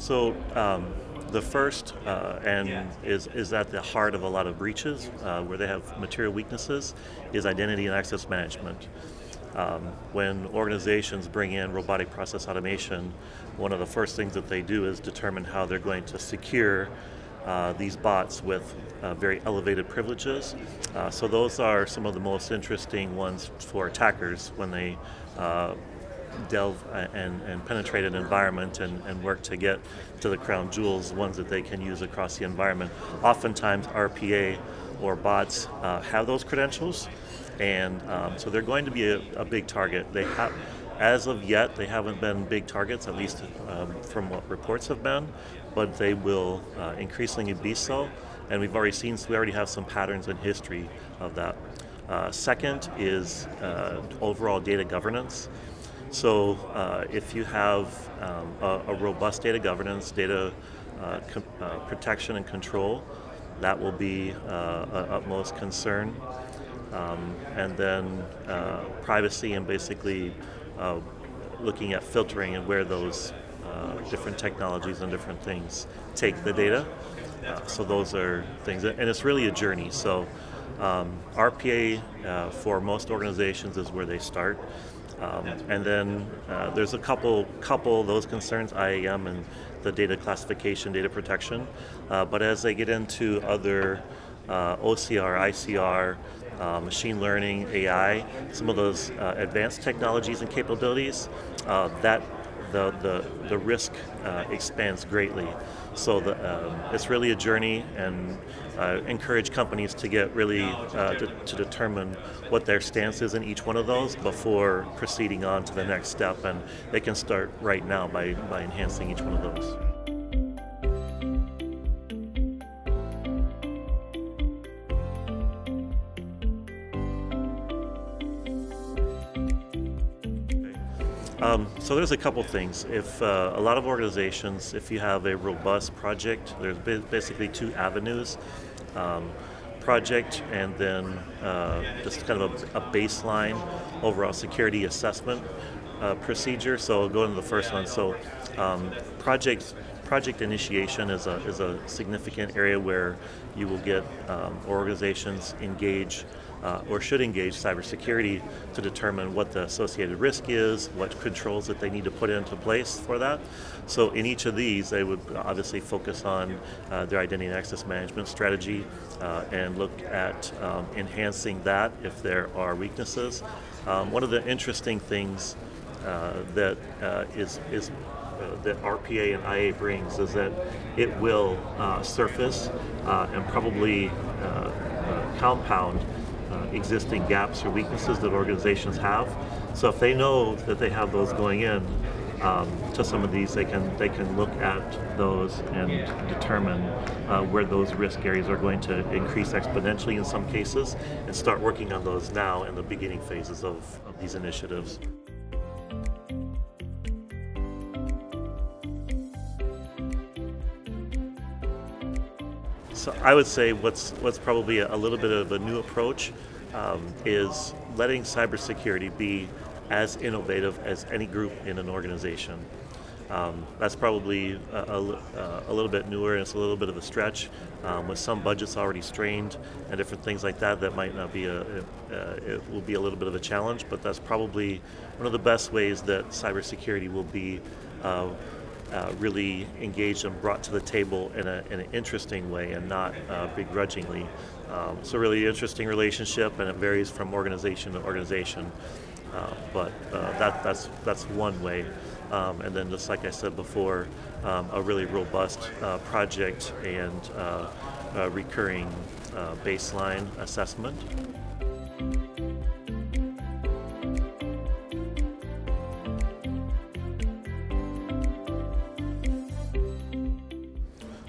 So the first and is at the heart of a lot of breaches where they have material weaknesses is identity and access management. When organizations bring in robotic process automation, one of the first things that they do is determine how they're going to secure these bots with very elevated privileges. So those are some of the most interesting ones for attackers when they delve and penetrate an environment and work to get to the crown jewels, ones that they can use across the environment. Oftentimes RPA or bots have those credentials, and so they're going to be a big target. They have, as of yet, they haven't been big targets, at least from what reports have been, but they will increasingly be so, and we already have some patterns in history of that. Second is overall data governance. So if you have a robust data governance, data protection and control, that will be utmost concern. And then privacy and basically looking at filtering and where those different technologies and different things take the data. So those are things, and it's really a journey. So RPA for most organizations is where they start. And then there's a couple of those concerns, IAM and the data classification, data protection. But as they get into other OCR, ICR, machine learning, AI, some of those advanced technologies and capabilities, that the risk expands greatly. So it's really a journey, and encourage companies to get really to determine what their stance is in each one of those before proceeding on to the next step, and they can start right now by enhancing each one of those. So there's a couple things. If a lot of organizations, if you have a robust project, there's basically two avenues. Project and then just kind of a baseline overall security assessment procedure. So I'll go into the first one. So project initiation is a significant area where you will get organizations engage or should engage cybersecurity to determine what the associated risk is, what controls that they need to put into place for that. So in each of these, they would obviously focus on their identity and access management strategy and look at enhancing that if there are weaknesses. One of the interesting things that that RPA and IA brings is that it will surface and probably compound existing gaps or weaknesses that organizations have. So if they know that they have those going in to some of these, they can look at those and determine where those risk areas are going to increase exponentially in some cases, and start working on those now in the beginning phases of these initiatives. So I would say what's probably a little bit of a new approach is letting cybersecurity be as innovative as any group in an organization. That's probably a little bit newer, and it's a little bit of a stretch with some budgets already strained and different things like that. That might not be it will be a little bit of a challenge, but that's probably one of the best ways that cybersecurity will be really engaged and brought to the table in an interesting way and not begrudgingly. It's a really interesting relationship, and it varies from organization to organization. But that's one way. And then, just like I said before, a really robust project and recurring baseline assessment.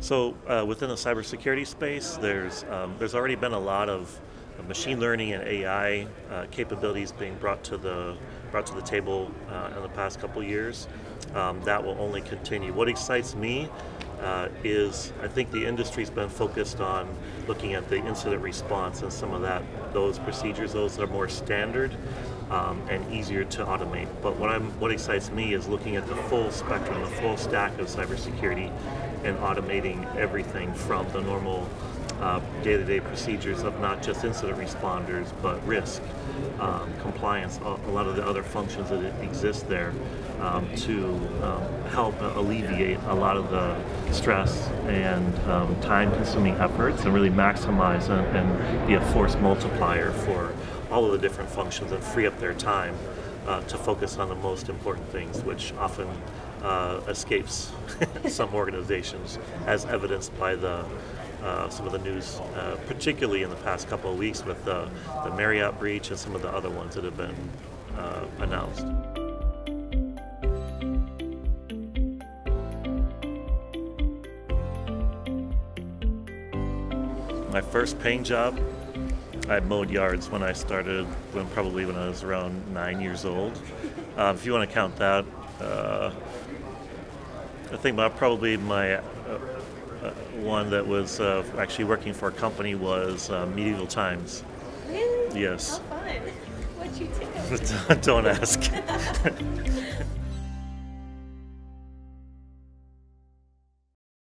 So within the cybersecurity space, there's already been a lot of machine learning and AI capabilities being brought to the table in the past couple years. That will only continue. What excites me is I think the industry's been focused on looking at the incident response and some of those procedures. Those are more standard and easier to automate. But what excites me is looking at the full spectrum, the full stack of cybersecurity, and automating everything from the normal day-to-day procedures of not just incident responders, but risk, compliance, a lot of the other functions that exist there to help alleviate a lot of the stress and time-consuming efforts, and really maximize and be a force multiplier for all of the different functions and free up their time to focus on the most important things, which often escapes some organizations, as evidenced by some of the news, particularly in the past couple of weeks with the Marriott breach and some of the other ones that have been announced. My first paying job, I mowed yards when I started, probably when I was around 9 years old. If you want to count that, I think probably my one that was actually working for a company was Medieval Times. Really? Yes. How fun. What'd you do? Don't ask.